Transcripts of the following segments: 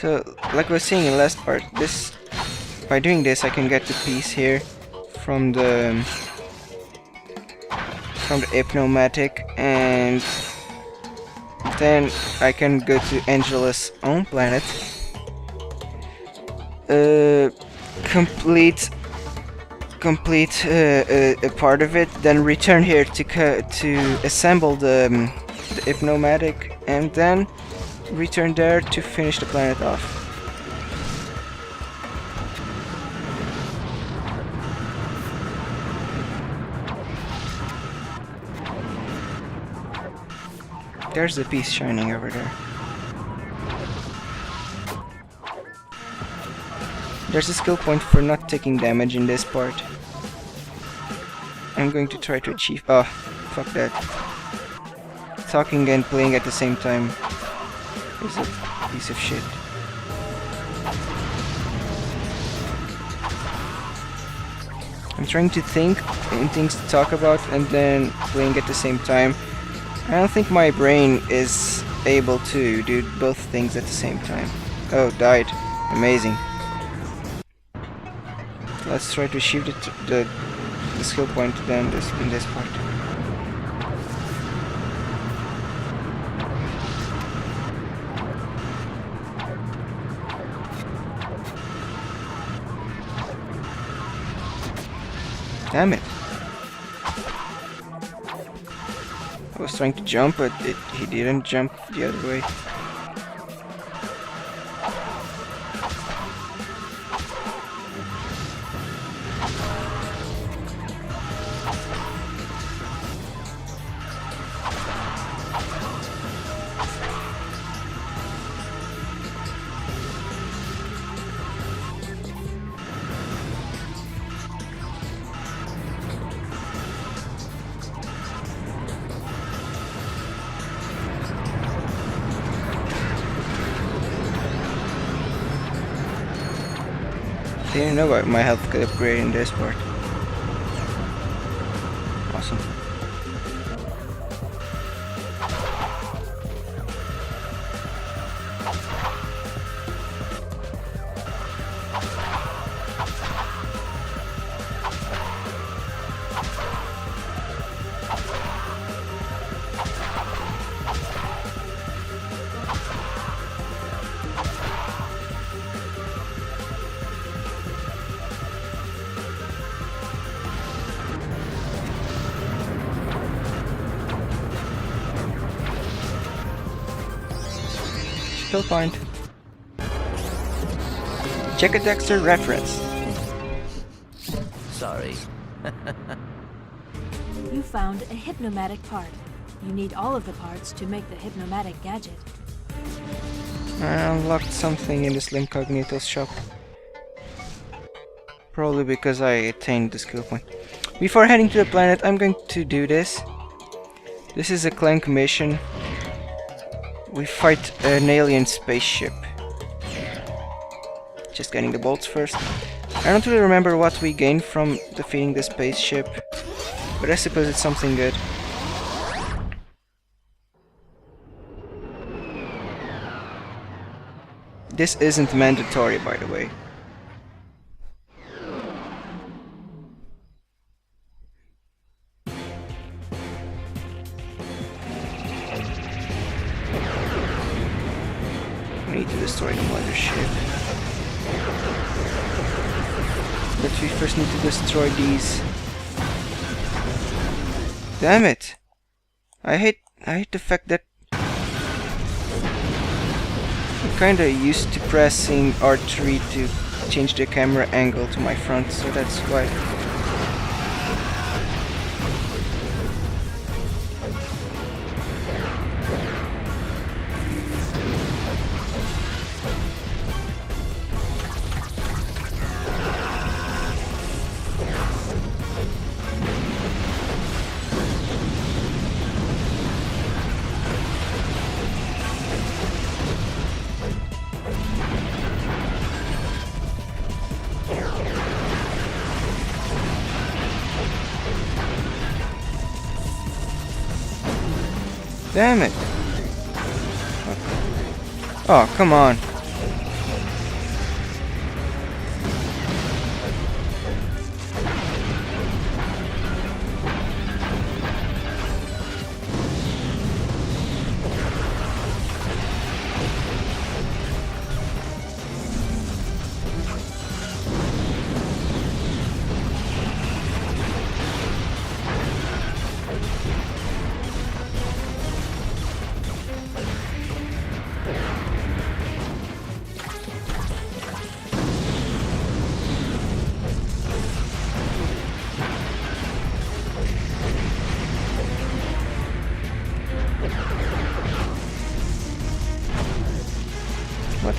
So, like I was saying in the last part, this by doing this I can get the piece here from the Hypnomatic, and then I can go to Angela's own planet, complete a part of it, then return here to assemble the Hypnomatic, and then return there to finish the planet off. There's the piece shining over there. There's a skill point for not taking damage in this part. I'm going to try to achieve... Oh, fuck that. Talking and playing at the same time is a piece of shit. I'm trying to think in things to talk about and then playing at the same time. I don't think my brain is able to do both things at the same time. Oh, died. Amazing. Let's try to achieve the skill point then in this part. Damn it. I was trying to jump, but he didn't jump the other way. Didn't know about my health could upgrade in this part. Awesome. Still fine. Check a Dexter reference. Sorry. You found a Hypnomatic part. You need all of the parts to make the Hypnomatic gadget. I unlocked something in the Slim Cognito's shop. Probably because I attained the skill point. Before heading to the planet, I'm going to do this. This is a Clank mission. We fight an alien spaceship. Just getting the bolts first. I don't really remember what we gained from defeating the spaceship, but I suppose it's something good. This isn't mandatory, by the way. We need to destroy the mothership. But we first need to destroy these. Damn it! I hate the fact that I'm kinda used to pressing R3 to change the camera angle to my front, so that's why. Damn it! Oh, come on.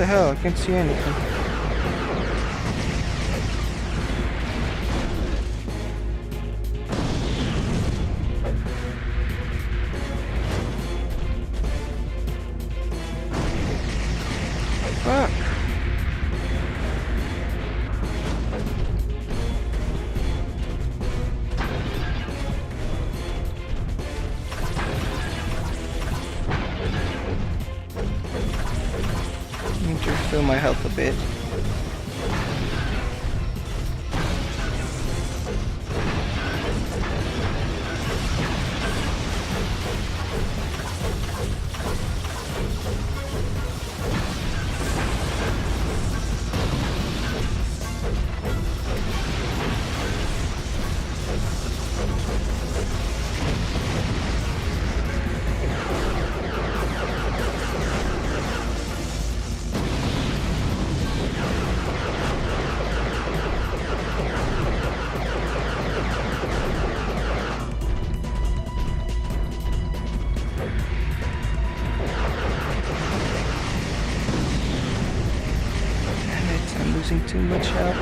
the hell? I can't see anything. Fuck. Need to refill my health a bit. Too much help.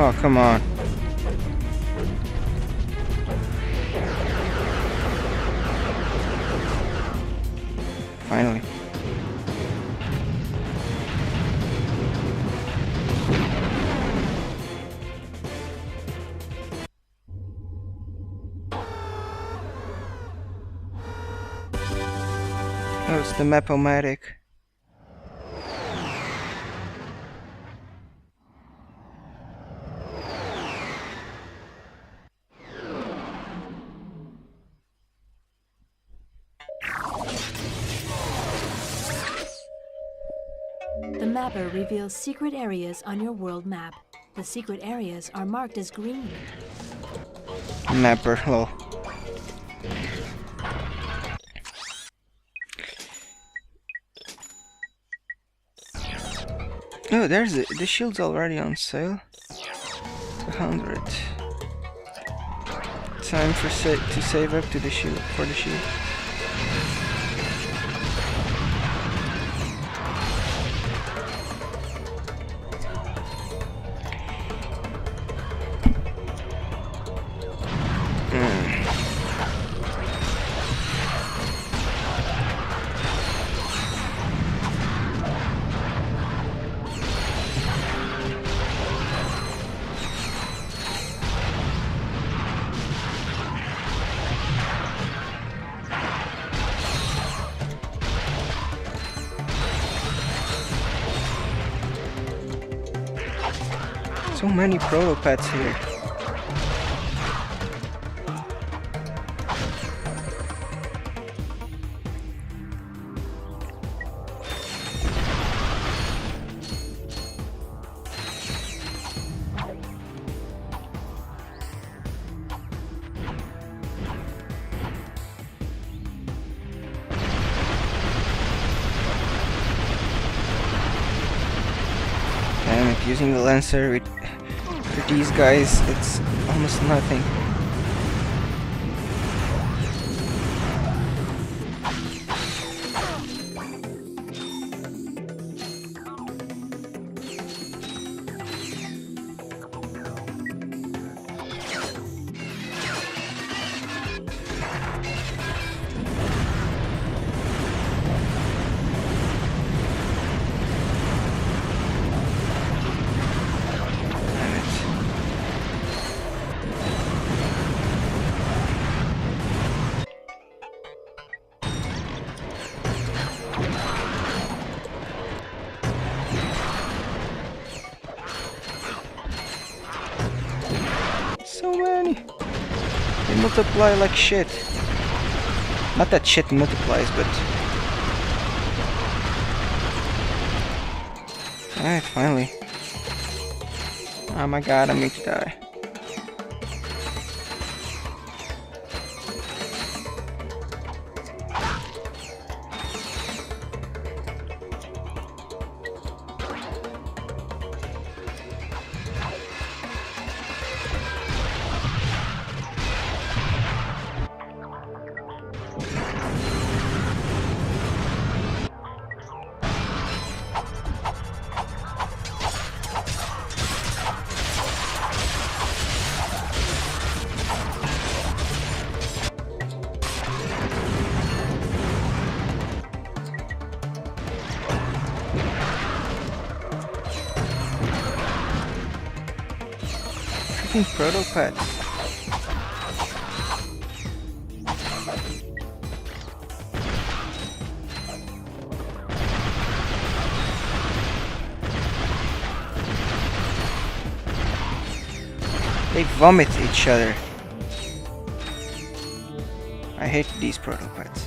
Oh, come on. Finally. Oh, it's the Map-O-Matic. The mapper reveals secret areas on your world map. The secret areas are marked as green. Mapper, lol. Oh, there's it. The shield's already on sale. 200. Time for to save up to the shield for the shield. So many Protopets here. Damn it, using the Lancer with for these guys, it's almost nothing. multiply like shit. Not that shit multiplies, but... Alright, finally. Oh my god, I'm going to die. Freaking Protopets. They vomit each other. I hate these Protopets.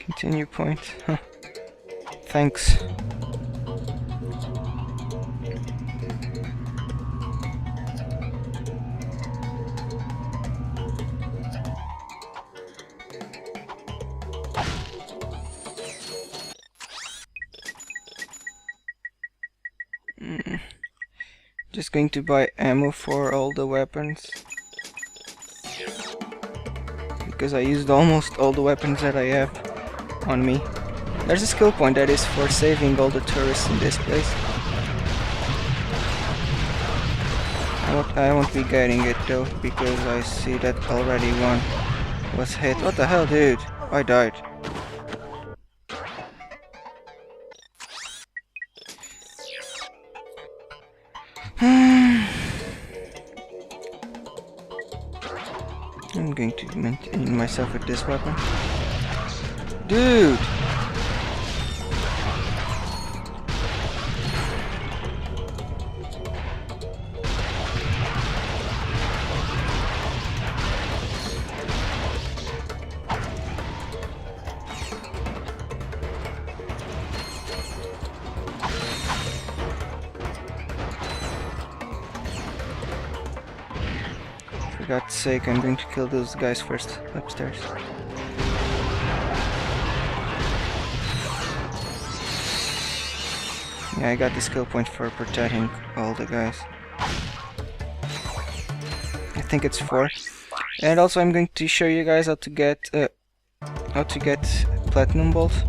Continue point. Huh. Thanks. Just going to buy ammo for all the weapons. Because I used almost all the weapons that I have on me. There's a skill point that is for saving all the tourists in this place. I won't be getting it though, because I see that already one was hit. What the hell, dude? I died. I'm going to maintain myself with this weapon. Dude! For God's sake, I'm going to kill those guys first upstairs. Yeah, I got the skill point for protecting all the guys. I think it's 4. And also I'm going to show you guys how to get platinum balls.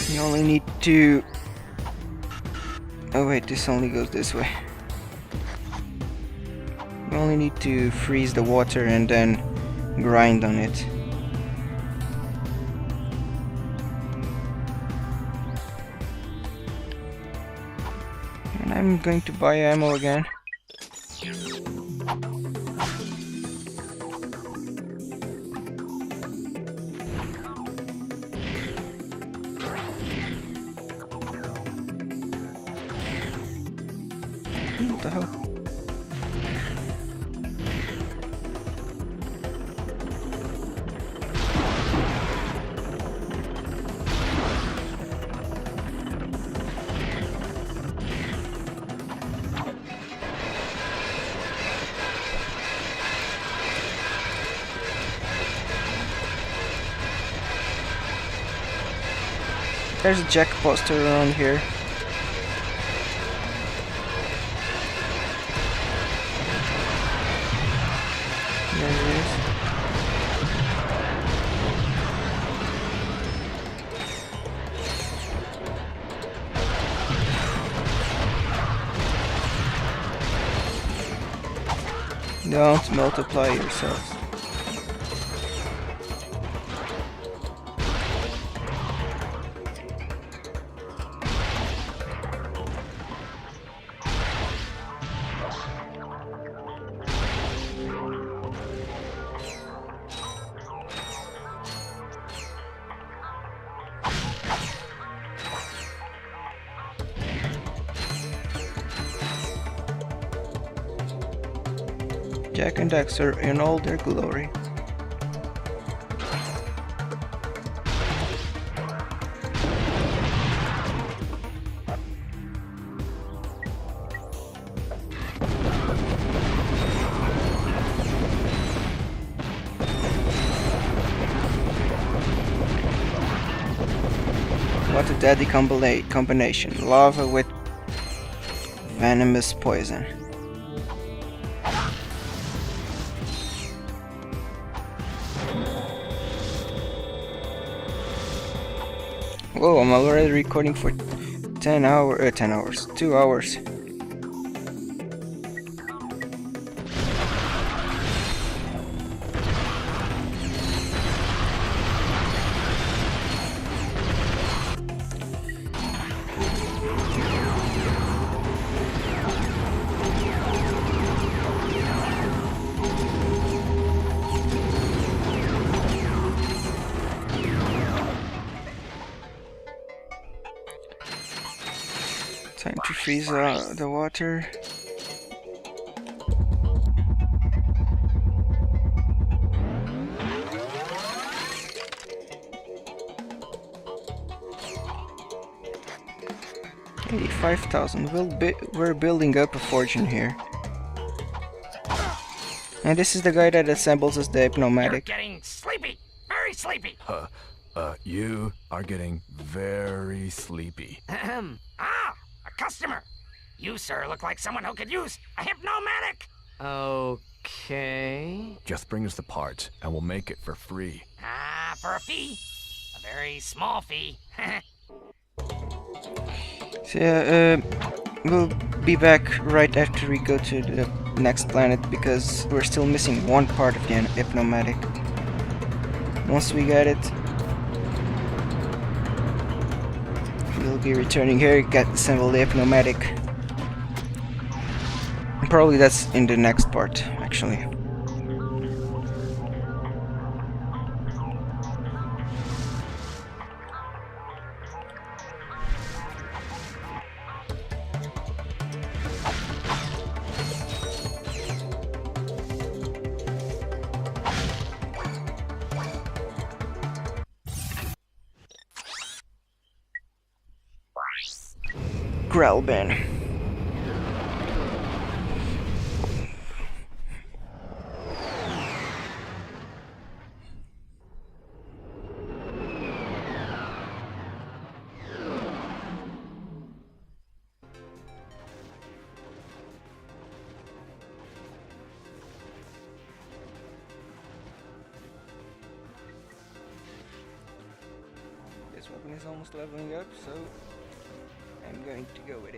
You only need to... Oh wait, this only goes this way. You only need to freeze the water and then grind on it. And I'm going to buy ammo again. What the hell? There's a Jack poster around here. There it is. Don't multiply yourselves. Jack and Daxter in all their glory. What a deadly combination. Lava with venomous poison. Whoa, I'm already recording for 10 hours, 2 hours. Time to freeze the water. $85,000. We're building up a fortune here. And this is the guy that assembles us the Hypnomatic. You're getting sleepy, very sleepy. You are getting very sleepy. Ahem. A customer. You, sir, look like someone who could use a Hypnomatic. Okay. Just bring us the parts, and we'll make it for free. For a fee. A very small fee. So yeah, we'll be back right after we go to the next planet because we're still missing one part of the Hypnomatic. Once we get it, we'll be returning here, assemble the Hypnomatic. Probably that's in the next part, actually. Grelban. This weapon is almost leveling up, so I'm going to go with it.